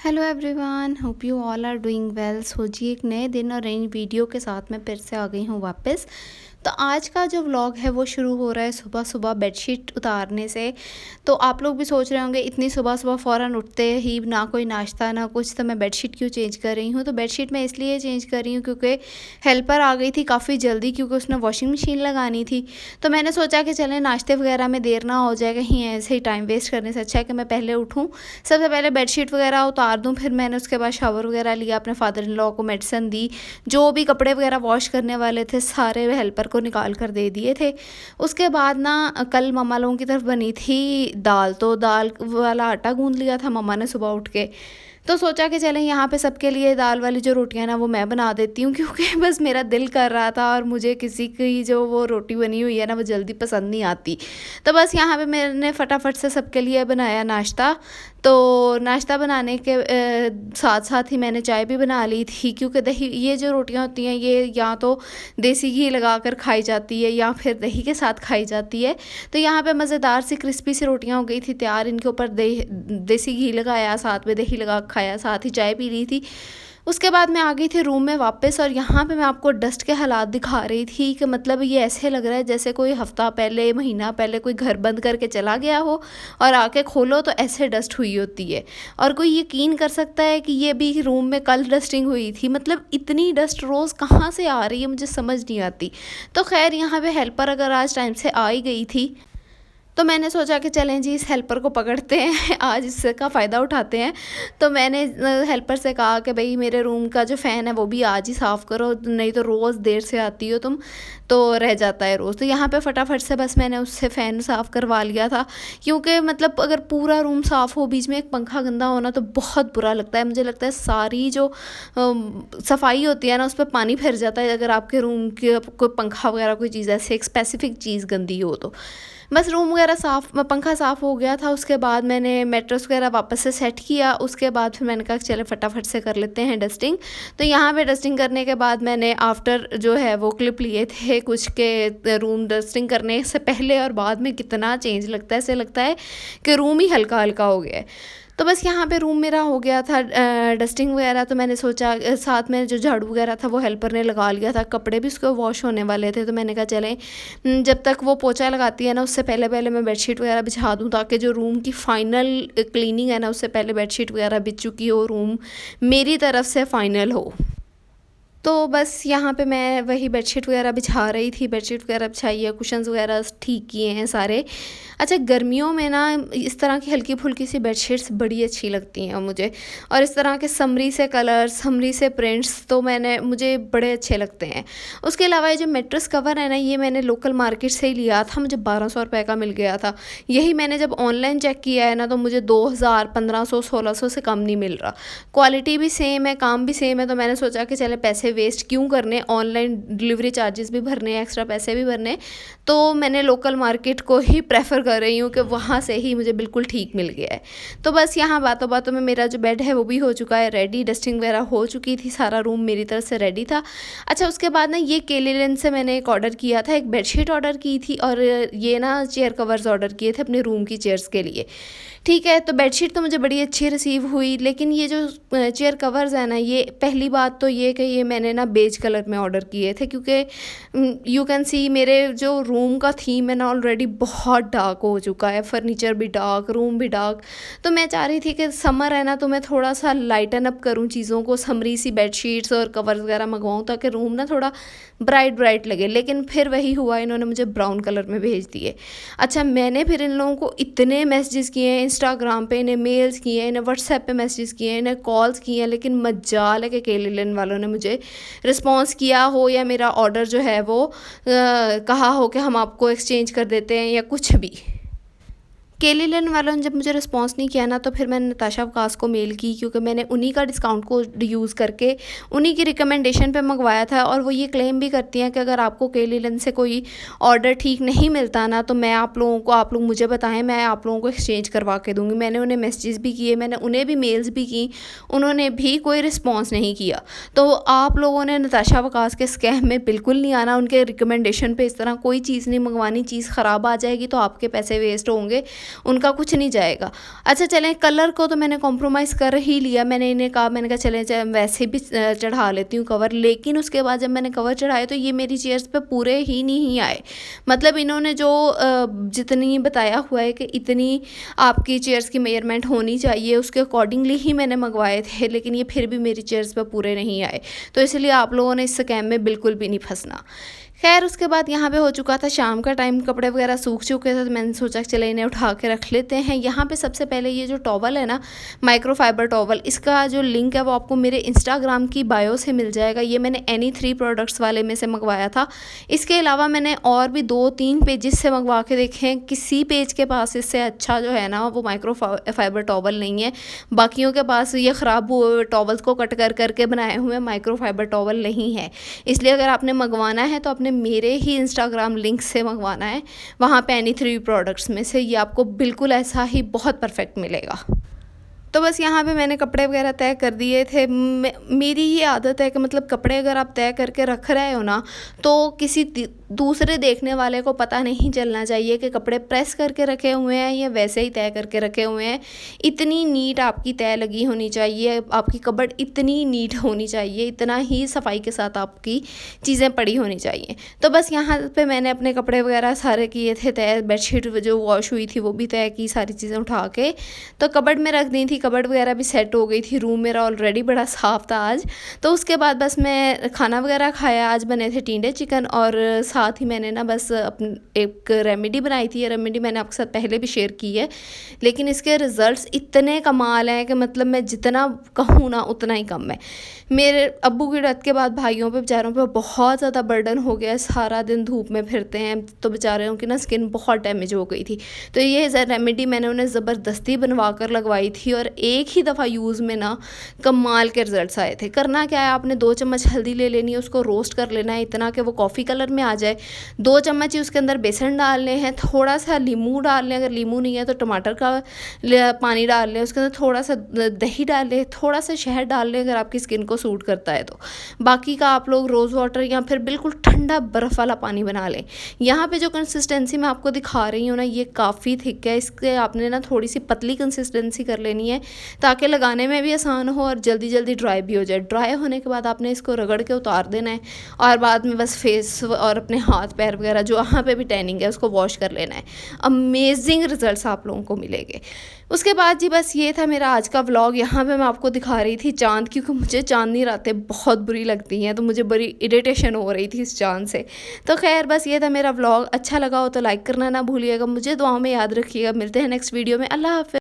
Hello everyone, hope you all are doing well. So जी, एक नए दिन और नई वीडियो के साथ मैं फिर से आ गई हूँ वापस। तो आज का जो व्लॉग है वो शुरू हो रहा है सुबह सुबह बेडशीट उतारने से। तो आप लोग भी सोच रहे होंगे इतनी सुबह सुबह फ़ौरन उठते ही ना कोई नाश्ता ना कुछ, तो मैं बेडशीट क्यों चेंज कर रही हूँ। तो बेडशीट मैं इसलिए चेंज कर रही हूँ क्योंकि हेल्पर आ गई थी काफ़ी जल्दी, क्योंकि उसने वॉशिंग मशीन लगानी थी। तो मैंने सोचा कि चलें नाश्ते वगैरह में देर ना हो जाए, कहीं ऐसे ही टाइम वेस्ट करने से अच्छा है कि मैं पहले उठूँ, सबसे पहले बेडशीट वगैरह उतार दूँ। फिर मैंने उसके बाद शावर वगैरह लिया, अपने फादर इन लॉ को मेडिसिन दी, जो भी कपड़े वगैरह वॉश करने वाले थे सारे हेल्पर को निकाल कर दे दिए थे। उसके बाद ना कल मम्मा लोगों की तरफ बनी थी दाल, तो दाल वाला आटा गूंद लिया था मम्मा ने सुबह उठ के। तो सोचा कि चलें यहाँ पे सबके लिए दाल वाली जो रोटियां ना वो मैं बना देती हूँ, क्योंकि बस मेरा दिल कर रहा था और मुझे किसी की जो वो रोटी बनी हुई है ना वो जल्दी पसंद नहीं आती। तो बस यहाँ पे मैंने फटाफट से सबके लिए बनाया नाश्ता। तो नाश्ता बनाने के साथ साथ ही मैंने चाय भी बना ली थी, क्योंकि दही, ये जो रोटियां होती हैं ये या तो देसी घी लगा कर खाई जाती है या फिर दही के साथ खाई जाती है। तो यहाँ पे मज़ेदार सी क्रिस्पी सी रोटियां हो गई थी तैयार, इनके ऊपर देसी घी लगाया, साथ में दही लगा खाया, साथ ही चाय पी ली थी। उसके बाद मैं आ गई थी रूम में वापस, और यहाँ पे मैं आपको डस्ट के हालात दिखा रही थी कि मतलब ये ऐसे लग रहा है जैसे कोई हफ्ता पहले, महीना पहले कोई घर बंद करके चला गया हो और आके खोलो तो ऐसे डस्ट हुई होती है। और कोई यकीन कर सकता है कि ये भी रूम में कल डस्टिंग हुई थी। मतलब इतनी डस्ट रोज़ कहाँ से आ रही है मुझे समझ नहीं आती। तो खैर यहाँ पे हेल्पर अगर आज टाइम से आ ही गई थी तो मैंने सोचा कि चलें जी इस हेल्पर को पकड़ते हैं, आज इसका फ़ायदा उठाते हैं। तो मैंने हेल्पर से कहा कि भाई मेरे रूम का जो फ़ैन है वो भी आज ही साफ़ करो, नहीं तो रोज़ देर से आती हो तुम, तो रह जाता है रोज़। तो यहाँ पे फटाफट से बस मैंने उससे फ़ैन साफ़ करवा लिया था, क्योंकि मतलब अगर पूरा रूम साफ़ हो बीच में एक पंखा गंदा होना तो बहुत बुरा लगता है। मुझे लगता है सारी जो सफाई होती है ना उस पर पानी फिर जाता है, अगर आपके रूम के कोई पंखा वगैरह कोई चीज़ ऐसे एक स्पेसिफिक चीज़ गंदी हो तो। बस रूम वगैरह पंखा साफ़ हो गया था। उसके बाद मैंने मैट्रेस वगैरह वापस से सेट किया। उसके बाद फिर मैंने कहा चले फटाफट से कर लेते हैं डस्टिंग। तो यहाँ पे डस्टिंग करने के बाद मैंने आफ्टर जो है वो क्लिप लिए थे कुछ के रूम डस्टिंग करने से पहले और बाद में कितना चेंज लगता है, ऐसे लगता है कि रूम ही हल्का हल्का हो गया है। तो बस यहाँ पे रूम मेरा हो गया था डस्टिंग वगैरह। तो मैंने सोचा साथ में जो झाड़ू वगैरह था वो हेल्पर ने लगा लिया था, कपड़े भी उसके वॉश होने वाले थे। तो मैंने कहा चलें जब तक वो पोछा लगाती है ना उससे पहले पहले मैं बेडशीट वगैरह बिछा दूँ, ताकि जो रूम की फ़ाइनल क्लीनिंग है ना उससे पहले बेडशीट वगैरह बिछ चुकी हो, रूम मेरी तरफ से फ़ाइनल हो। तो बस यहाँ पे मैं वही बेडशीट वगैरह बिछा रही थी, बेडशीट वगैरह बिछाई है, कुशन्स वगैरह ठीक किए हैं सारे। अच्छा, गर्मियों में ना इस तरह की हल्की फुल्की सी बेडशीट्स बड़ी अच्छी लगती हैं मुझे, और इस तरह के समरी से कलर्स, समरी से प्रिंट्स तो मुझे बड़े अच्छे लगते हैं। उसके अलावा ये जो मेट्रेस कवर है ना ये मैंने लोकल मार्केट से ही लिया था, मुझे 1200 रुपये का मिल गया था। यही मैंने जब ऑनलाइन चेक किया है ना तो मुझे 2000, 1500, 1600 से कम नहीं मिल रहा। क्वालिटी भी सेम है, काम भी सेम है। तो मैंने सोचा कि चले पैसे वेस्ट क्यों करने, ऑनलाइन डिलीवरी चार्जेस भी भरने, एक्स्ट्रा पैसे भी भरने, तो मैंने लोकल मार्केट को ही प्रेफर कर रही हूँ कि वहाँ से ही मुझे बिल्कुल ठीक मिल गया है। तो बस यहाँ बातों बातों में मेरा जो बेड है वो भी हो चुका है रेडी, डस्टिंग वगैरह हो चुकी थी, सारा रूम मेरी तरफ से रेडी था। अच्छा, उसके बाद ना ये केलीलेन से मैंने एक ऑर्डर किया था, एक बेडशीट ऑर्डर की थी, और ये ना चेयर कवर्स ऑर्डर किए थे अपने रूम की चेयर्स के लिए। ठीक है, तो बेडशीट तो मुझे बड़ी अच्छी रिसीव हुई, लेकिन ये जो चेयर कवर्स है ना, ये पहली बात तो ये कि ये मैंने ना बेज कलर में ऑर्डर किए थे, क्योंकि यू कैन सी मेरे जो रूम का थीम है ना ऑलरेडी बहुत डार्क हो चुका है, फर्नीचर भी डार्क, रूम भी डार्क। तो मैं चाह रही थी कि समर है ना तो मैं थोड़ा सा लाइटन अप करूँ चीज़ों को, समरी सी बेडशीट्स और कवर्स वगैरह मंगवाऊँ ताकि रूम ना थोड़ा ब्राइट ब्राइट लगे। लेकिन फिर वही हुआ, इन्होंने मुझे ब्राउन कलर में भेज दिए। अच्छा, मैंने फिर इन लोगों को इतने मैसेजेस किए हैं इंस्टाग्राम पे, इन्हें मेल्स किए हैं, इन्हें व्हाट्सएप पे मैसेजेस किए हैं, इन्हें कॉल्स किए हैं, लेकिन मजाल है कि केलीलेन वालों ने मुझे रिस्पॉन्स किया हो या मेरा ऑर्डर जो है वो कहा हो कि हम आपको एक्सचेंज कर देते हैं या कुछ भी। केलीलेन वालों ने जब मुझे रिस्पॉन्स नहीं किया ना तो फिर मैंने नताशा वकास को मेल की, क्योंकि मैंने उन्हीं का डिस्काउंट कोड यूज़ करके उन्हीं की रिकमेंडेशन पे मंगवाया था। और वो ये क्लेम भी करती हैं कि अगर आपको केलीलेन से कोई ऑर्डर ठीक नहीं मिलता ना तो मैं आप लोग मुझे बताएं, मैं आप लोगों को एक्सचेंज करवा के दूँगी। मैंने उन्हें मैसेजेस भी किए, मैंने उन्हें भी मेल्स भी की, उन्होंने भी कोई रिस्पॉन्स नहीं किया। तो आप लोगों ने नताशा वकास के स्कैम में बिल्कुल नहीं आना, उनके रिकमेंडेशन पर इस तरह कोई चीज़ नहीं मंगवानी, चीज़ ख़राब आ जाएगी तो आपके पैसे वेस्ट होंगे। उनका कुछ नहीं जाएगा। अच्छा चलें, कलर को तो मैंने कॉम्प्रोमाइज़ कर ही लिया, मैंने इन्हें कहा, मैंने कहा चलें वैसे भी चढ़ा लेती हूँ कवर। लेकिन उसके बाद जब मैंने कवर चढ़ाए तो ये मेरी चेयर्स पे पूरे ही नहीं आए। मतलब इन्होंने जो जितनी बताया हुआ है कि इतनी आपकी चेयर्स की मेजरमेंट होनी चाहिए, उसके अकॉर्डिंगली ही मैंने मंगवाए थे, लेकिन ये फिर भी मेरी चेयर्स पे पूरे नहीं आए। तो इसलिए आप लोगों ने इस स्कैम में बिल्कुल भी नहीं फंसना। खैर उसके बाद यहाँ पे हो चुका था शाम का टाइम, कपड़े वगैरह सूख चुके थे, तो मैंने सोचा चले इन्हें उठा के रख लेते हैं। यहाँ पे सबसे पहले ये जो टॉवल है ना, माइक्रोफाइबर टॉवल, इसका जो लिंक है वो आपको मेरे इंस्टाग्राम की बायो से मिल जाएगा। ये मैंने Any3 प्रोडक्ट्स वाले में से मंगवाया था। इसके अलावा मैंने और भी 2-3 पेजेस से मंगवा के देखे हैं, किसी पेज के पास इससे अच्छा जो है ना वो माइक्रोफाइबर टॉवल नहीं है। बाकियों के पास ये ख़राब हुए टॉवल्स को कट कर करके बनाए हुए माइक्रोफाइबर टॉवल नहीं है। इसलिए अगर आपने मंगवाना है तो अपने मेरे ही इंस्टाग्राम लिंक से मंगवाना है, वहाँ पे Any3 प्रोडक्ट्स में से, ये आपको बिल्कुल ऐसा ही बहुत परफेक्ट मिलेगा। तो बस यहाँ पे मैंने कपड़े वगैरह तय कर दिए थे। मेरी ये आदत है कि मतलब कपड़े अगर आप तय करके रख रहे हो ना, तो किसी दूसरे देखने वाले को पता नहीं चलना चाहिए कि कपड़े प्रेस करके रखे हुए हैं या वैसे ही तय करके रखे हुए हैं। इतनी नीट आपकी तय लगी होनी चाहिए, आपकी कबर्ड इतनी नीट होनी चाहिए, इतना ही सफाई के साथ आपकी चीज़ें पड़ी होनी चाहिए। तो बस यहाँ पे मैंने अपने कपड़े वगैरह सारे किए थे तय, बेडशीट जो वॉश हुई थी वो भी तय की, सारी चीज़ें उठा के तो कबर्ड में रख दी थी। कबर्ड वगैरह भी सेट हो गई थी, रूम मेरा ऑलरेडी बड़ा साफ़ था आज। तो उसके बाद बस मैं खाना वगैरह खाया। आज बने थे टिंडे चिकन, और साथ ही मैंने ना बस एक रेमेडी बनाई थी। ये रेमेडी मैंने आपके साथ पहले भी शेयर की है, लेकिन इसके रिज़ल्ट्स इतने कमाल हैं कि मतलब मैं जितना कहूँ ना उतना ही कम है। मेरे अब्बू की डेथ के बाद भाइयों पे बेचारों पे बहुत ज़्यादा बर्डन हो गया है, सारा दिन धूप में फिरते हैं, तो बेचारों की ना स्किन बहुत डैमेज हो गई थी। तो ये रेमेडी मैंने उन्हें ज़बरदस्ती बनवा कर लगवाई थी, और एक ही दफ़ा यूज़ में ना कमाल के रिजल्ट्स आए थे। करना क्या है, आपने 2 चम्मच हल्दी ले लेनी है, उसको रोस्ट कर लेना है इतना कि वो कॉफ़ी कलर में आ जाए। 2 चम्मच ही उसके अंदर बेसन डालने हैं, थोड़ा सा नींबू डाल लें, अगर नींबू नहीं है तो टमाटर का पानी डाल लें, उसके अंदर थोड़ा सा दही डाल लें, थोड़ा सा शहद डाल लें अगर आपकी स्किन को सूट करता है तो। बाकी का आप लोग रोज़ वाटर या फिर बिल्कुल ठंडा बर्फ़ वाला पानी बना लें। यहाँ पे जो कंसिस्टेंसी मैं आपको दिखा रही हूँ ना, ये काफ़ी थिक है। इसके आपने ना थोड़ी सी पतली कंसिस्टेंसी कर लेनी है ताकि लगाने में भी आसान हो और जल्दी जल्दी ड्राई भी हो जाए। ड्राई होने के बाद आपने इसको रगड़ के उतार देना है, और बाद में बस फेस और अपने हाथ पैर वगैरह जो वहाँ पे भी टैनिंग है उसको वॉश कर लेना है। अमेजिंग रिजल्ट्स आप लोगों को मिलेंगे। उसके बाद जी बस ये था मेरा आज का व्लॉग। यहाँ पे मैं आपको दिखा रही थी चाँद, क्योंकि मुझे चांदनी रातें बहुत बुरी लगती हैं, तो मुझे बड़ी इरिटेशन हो रही थी इस चाँद से। तो खैर बस ये था मेरा व्लॉग। अच्छा लगा हो तो लाइक करना ना भूलिएगा, मुझे दुआओं में याद रखिएगा। मिलते हैं नेक्स्ट वीडियो में। अल्लाह हाफ़िज़।